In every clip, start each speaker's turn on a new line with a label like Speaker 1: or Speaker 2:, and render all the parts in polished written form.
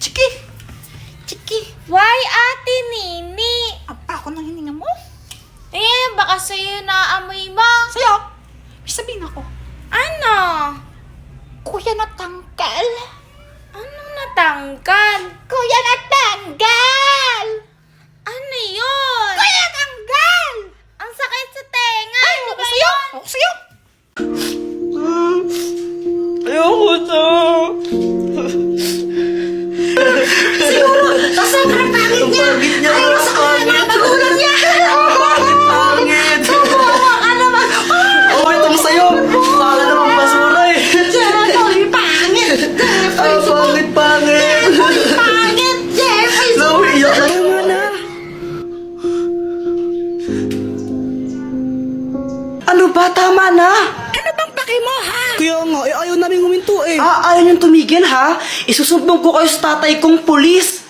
Speaker 1: Chiki! Chiki!
Speaker 2: Why, Ate Nini?
Speaker 1: Ako nang hininga mo?
Speaker 2: Baka sa'yo naamoy mo.
Speaker 1: Sa'yo? May sabihin ako.
Speaker 2: Ano?
Speaker 1: Kuya natanggal.
Speaker 2: Anong natanggal?
Speaker 1: Kuya natanggal!
Speaker 2: Ano yun?
Speaker 1: Kuya natanggal!
Speaker 2: Ang sakit sa tenga.
Speaker 1: Ay,
Speaker 2: Ano
Speaker 1: ako
Speaker 2: ba
Speaker 1: sa'yo!
Speaker 2: yun?
Speaker 1: Ako sa'yo!
Speaker 3: Ayoko to.
Speaker 1: Siguro, sobrang pangit niya! Ay, sa kanya mga magulang niya!
Speaker 3: Pangit!
Speaker 1: Kawawa ka naman!
Speaker 3: Oh, itong sayo! Para namang basura eh!
Speaker 1: Jeffoy, pangit!
Speaker 3: Ay, pangit!
Speaker 1: Pangit! Jeffoy!
Speaker 3: Nauiyak na naman ah! Ano ba? Tama na!
Speaker 1: Ano bang paki mo, ha?
Speaker 3: Kaya nga, ayaw namin huminto eh. Ayaw niyong tumigil ha? Isusumbong ko kayo sa tatay kong pulis.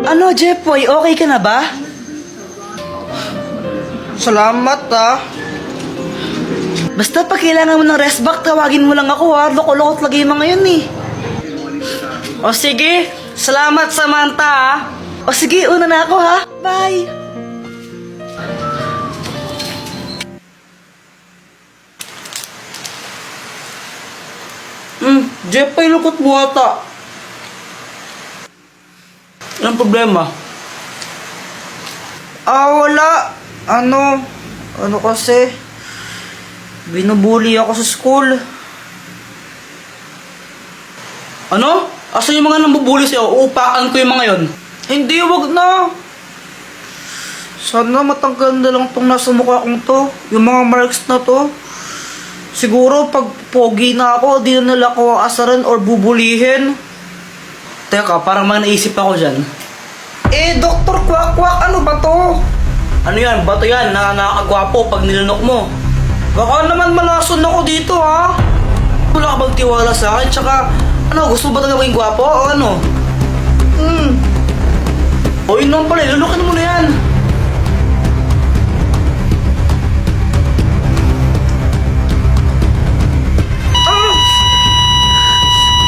Speaker 3: Ano, Jeffoy? Okay ka na ba? Salamat ah. Basta pag kailangan mo ng rest back, tawagin mo lang ako ha. Loko-loko talaga yung mga yun eh. O sige, salamat Samantha ha. O sige, una na ako ha. Bye. Jeffoy, lukot mo ata. Anong problema? Wala. Ano kasi? Binubuli ako sa school. Ano? Asan yung mga nambubuli sa'yo? Uupakan ko yung mga yon. Hindi, wag na. Sana matanggal na lang tong nasa mukha kong to. Yung mga marks na to. Siguro pag pogi na ako, di na nila ako asaran or bubulihin. Teka, parang may naisip ako dyan. Dr. Kwak-Kwak, ano ba to? Ano yan? Bato yan na nakakagwapo pag nilunok mo. Baka naman malason ako dito ha. Wala ka bang tiwala sa akin? Tsaka, gusto mo ba talaga maging gwapo o ano? O yun naman pala, lunukin mo na yan.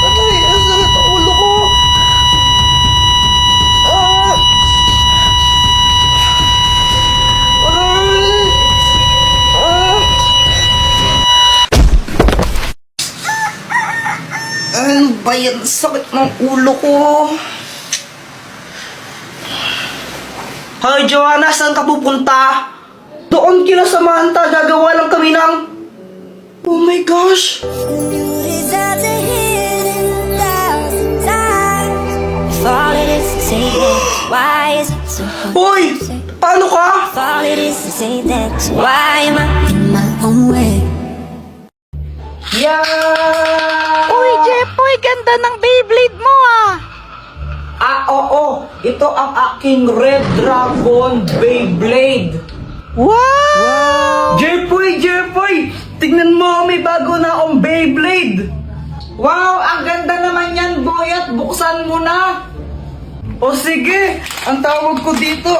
Speaker 3: Patay, ang sakit ang ulo ko. Ano ba yan? Sakit ng ulo ko. Hoy, Joanna, saan ka pupunta? Doon kila Samantha, gagawa lang kami ng... Oh my gosh! Hoy! Paano ka? Yeah!
Speaker 1: Uy, Jeffoy, ganda ng Beyblade mo,
Speaker 3: Oo. Ito ang aking Red Dragon Beyblade.
Speaker 1: Wow!
Speaker 3: Jeffoy! Tignan mo, may bago na akong Beyblade. Wow, ang ganda naman yan, Boyat. Buksan mo na. O sige, ang tawag ko dito,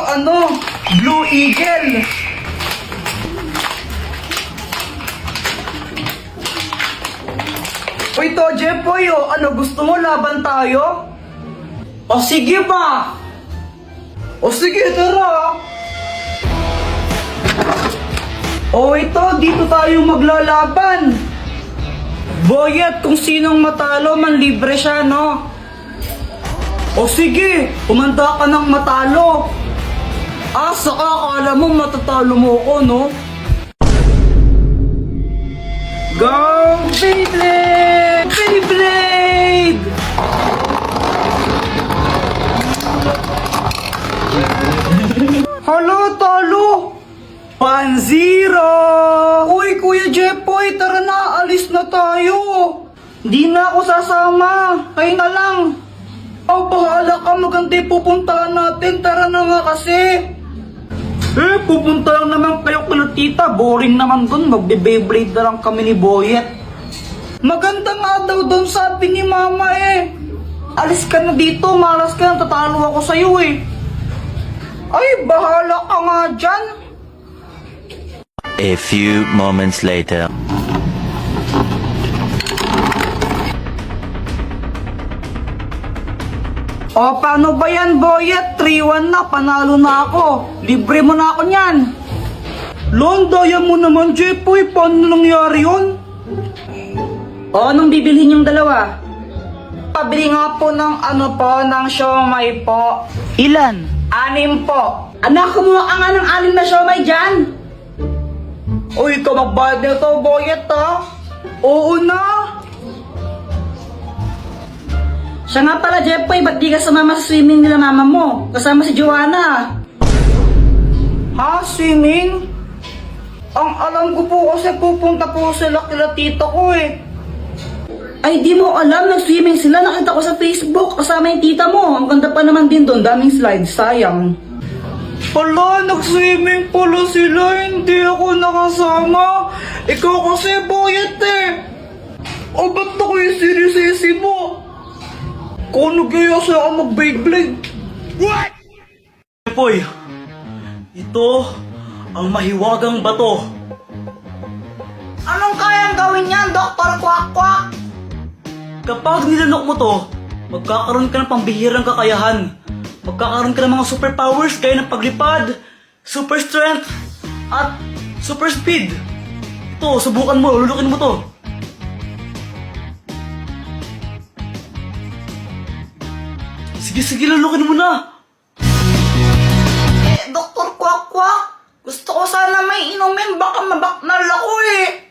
Speaker 3: Blue Eagle. O ito, Jeffoy, gusto mo laban tayo? O sige ba? O sige, tara. O ito, dito tayo maglalaban. Boyet, kung sinong matalo, manlibre siya, no? O sige, kumanda ka ng matalo. Saka akala mo matatalo mo ako, no? Go, Beyblade! Beyblade! Halo, talo! 1-0! Uy, Kuya Jeffoy, tara na, alis na tayo! Di na ako sasama, kayo na lang! Bahala ka, maganda yung pupuntahan natin, tara na nga kasi! Pupunta lang naman kayo kila tita, boring naman dun, magbe-Beyblade na lang kami ni Boyet. Maganda nga daw dun, sabi ni Mama eh! Alis ka na dito, malas ka na, tatalo ako sa'yo eh! Ay, bahala ka nga dyan.
Speaker 4: A few moments later.
Speaker 3: O, paano ba yan, Boyet? 3-1 na, panalo na ako. Libre mo na ako niyan. Lon, daya mo naman, Jepoy. Paano nangyari yun? O, anong bibilhin yung dalawa? Pabili nga po ng ng siomay po. Ilan? 6 po. Anak, kumuha ka nga ng 6 na siomay dyan. Uy, ikaw magbayad nito, Boyet, ha? Oo na. Siya nga pala, Jepoy, ba't di ka sumama sa swimming nila mama mo? Kasama si Joanna. Ha? Swimming? Ang alam ko po kasi pupunta po sila kila tita ko eh. Ay, di mo alam, nag-swimming sila. Nakita ko sa Facebook, kasama yung tita mo. Ang ganda pa naman din doon, daming slides, sayang. Pala, nag-swimming pala sila, hindi ako nakasama. Ikaw kasi, Boyet eh. O, ba't ako yung sinisisi mo? Kung nag-iya siya ako mag-Beyblade. What? Poy, ito ang mahiwagang bato. Anong kayang gawin yan, Dr. Kwak-Kwak? Kapag nilanok mo to, magkakaroon ka ng pambihirang kakayahan. Magkakaroon ka ng mga superpowers gaya ng paglipad, super strength, at super speed. Ito, subukan mo, lulukin mo to. Sige, lulukin mo na! Dr. Kwak-Kwak, gusto ko sana may inumin, baka mabaknal ako eh!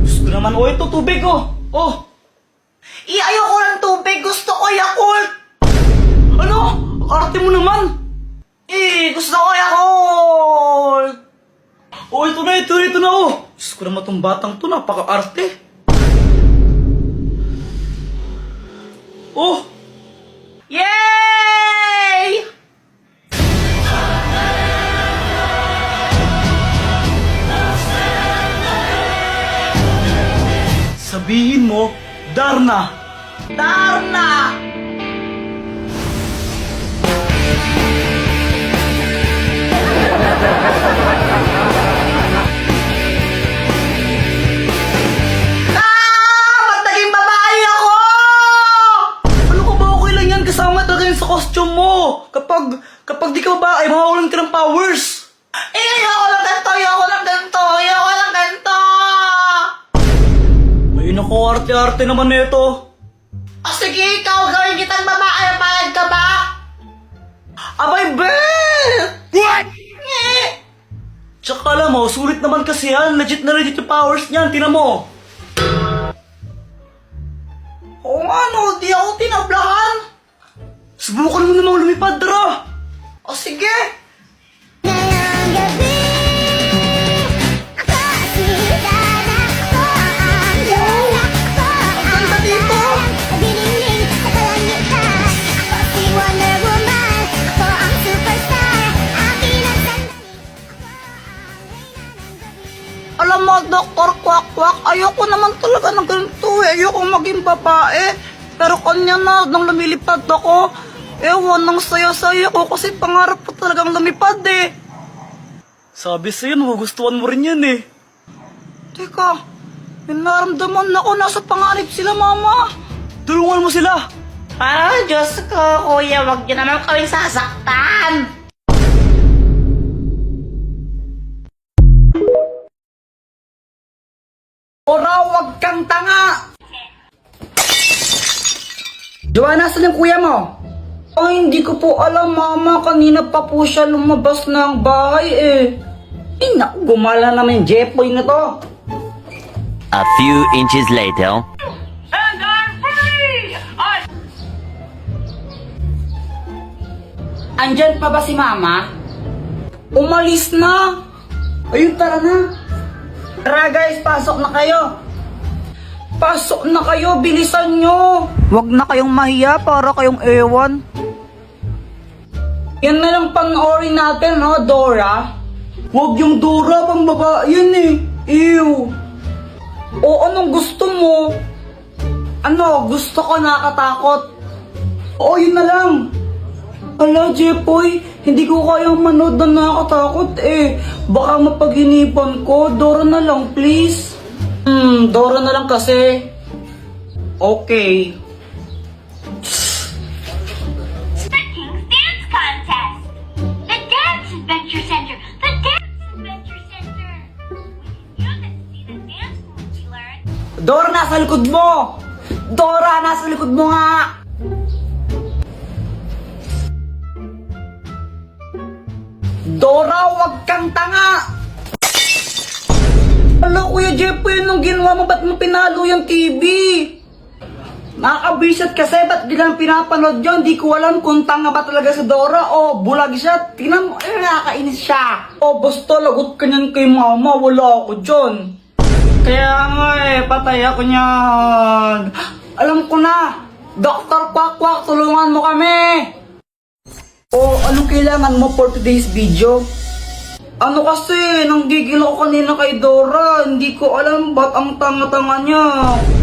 Speaker 3: Gusto naman, ito tubig oh! Oh! Ayoko ng tubig, gusto ko Yakult! Ano? Arte mo naman! Gusto ko Yakult! Oh, ito na oh! Diyos ko naman itong batang to, napaka-arte! Oh! Yay! Sabihin mo, Darna! Darna! Ba't naging babae ako? Ano ka ba, okay lang yan? Kasama talaga yun sa costume mo. Kapag di ka babae, mawawalan ka ng powers. Ayoko lang ganito. Ay, naku, arte-arte naman nito. Sige, ikaw, gawin kitang babae. Payag ka ba? Abay, bet! What? Tsaka alam mo, sulit naman kasi yan. Legit na legit yung powers niyan. Tingnan mo. Oo nga, no. Di ako tinablahan. Subukan mo namang lumipad, Dara. O sige.
Speaker 1: Ngayong gabi, ako si Dana, ako ang lola, ako ang
Speaker 3: ganda dito.
Speaker 1: nagdidingling sa kalangitan. Ako si Wonder Woman, ako ang superstar, akin ang sandali, ako ang reyna ng gabi.
Speaker 3: Alam mo, Dr. Kwak-Kwak, ayoko naman talaga ng ganito eh. Ayoko maging babae. Pero kanya na, nang lumilipad ako, ewan, nang saya-saya ko kasi pangarap ko talagang lumipad eh. Sabi sa'yo, magugustuhan mo rin yan eh. Teka, may naramdaman ako, nasa pangarap sila, Mama. Tulungan mo sila. Diyos ko, kuya, wag niyo naman kaming sasaktan. Ora, wag kang tanga! Joanna, saan yung kuya mo? Ay, hindi ko po alam, Mama. Kanina pa po siya lumabas ng bahay eh. Naku, gumala naman yung Jepoy na to.
Speaker 4: A few inches later.
Speaker 3: And I'm free! Andyan pa ba si Mama? Umalis na! Ayun, tara na! Tara guys, pasok na kayo! Pasok na kayo, bilisan nyo! Huwag na kayong mahiya para kayong ewan. Yan na lang panoorin natin, no, Dora? Huwag yung Dora, pang babae yan eh. Ew! O anong gusto mo? Ano, gusto ko nakatakot. Oo, yun na lang. Ala, Jepoy, hindi ko kayang manood na nakakatakot eh. Baka mapaghinipan ko. Dora na lang, please. Dora na lang kasi. Okay.
Speaker 5: The King's Dance Contest! The Dance Adventure Center! The Dance Adventure Center! You can see the dance moves we learned.
Speaker 3: Dora, nasa likod mo! Dora, nasa likod mo nga! Dora, wag kang tanga! Ala, Kuya Jepoy, anong ginawa mo? Ba't mo pinalo yung TV? Nakakabisat kasi, ba't di lang pinapanood yun? Di ko alam kung tanga ba talaga si Dora o bulag siya. Tingnan mo, nakakainis siya. O, basta lagot ka niyan kay mama, wala ako dyan. Kaya nga patay ako niyan. Alam ko na, Dr. Quack, tulungan mo kami. O, anong kailangan mo for today's video? Ano kasi, nanggigil ako kanina kay Dora. Hindi ko alam ba't ang tanga-tanga niya.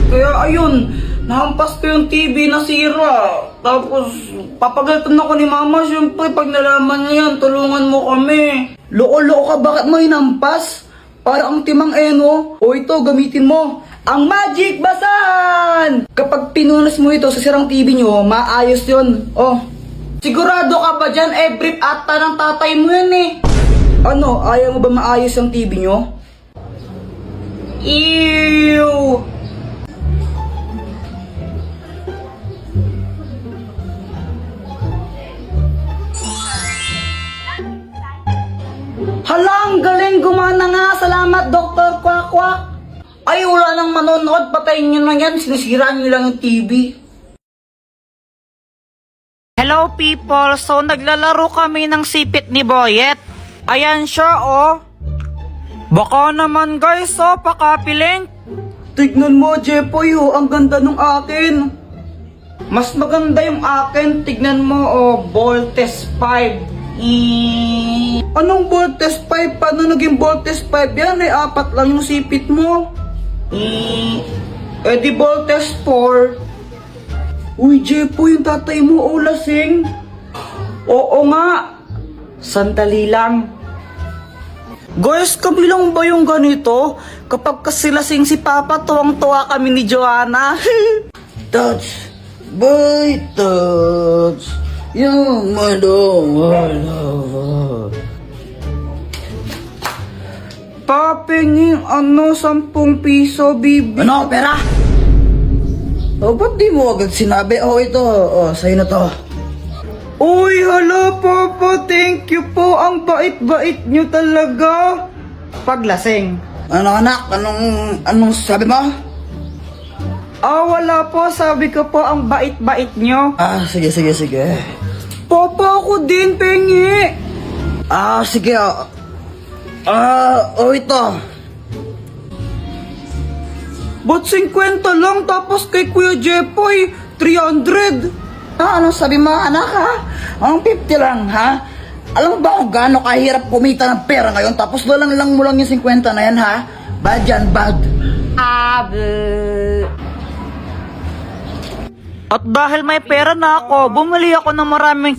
Speaker 3: Kaya ayun, nahampas ko yung TV na sira. Tapos, papagalitan ako ni Mama. Siyempre, pag nalaman niya yan, tulungan mo kami. Loko-loko ka, bakit mo hinampas? Para ang timang eno. O ito, gamitin mo ang Magic Basan! Kapag pinunas mo ito sa sirang TV nyo, maayos yun. Oh, sigurado ka ba dyan? Brief ata ng tatay mo yan eh. Ano, ayaw mo ba maayos ang TV nyo? Ew! Halang, galing, gumana nga. Salamat, Dr. Quack. Ay, wala nang manonood. Patayin nyo na yan. Sinisira nyo lang yung TV. Hello, people. So, naglalaro kami ng sipit ni Boyet. Ayan siya, oh. Baka naman, guys, oh, pakapiling. Tignan mo, Jepoy, oh. Ang ganda nung akin. Mas maganda yung akin. Tignan mo, oh. Voltes 5. Anong Voltes 5? Paano naging Voltes 5 yan? 4 lang yung sipit mo. Di Voltes 4. Uy, Jepoy, yung tatay mo, oh, lasing. Oo nga. Sandali lang. Guys, kami lang ba yung ganito? Kapag kasi lasing si Papa, tuwang-tuwa kami ni Joanna. Touch, boy, touch. Yung love. Papingin, 10 piso, bibi. Ano, pera? O, ba't di mo agad sinabi? Oh, ito. Oh, sa'yo na to. Uy, hala, Papa. Thank you po. Ang bait-bait nyo talaga. Paglasing. Ano, anak? Anong sabi mo? Wala po. Sabi ko po, ang bait-bait nyo. Sige. Papa, ako din, pengi. Sige. Ito. Ba't 50 lang? Tapos kay Kuya Jepoy, 300. Anong sabi mo, anak, ha? Ang 50 lang, ha? Alam mo ba kung gaano kahirap kumita ng pera ngayon? Tapos lang mo lang yung 50 na yan, ha? Bad yan, bad. At dahil may pera na ako, bumili ako ng maraming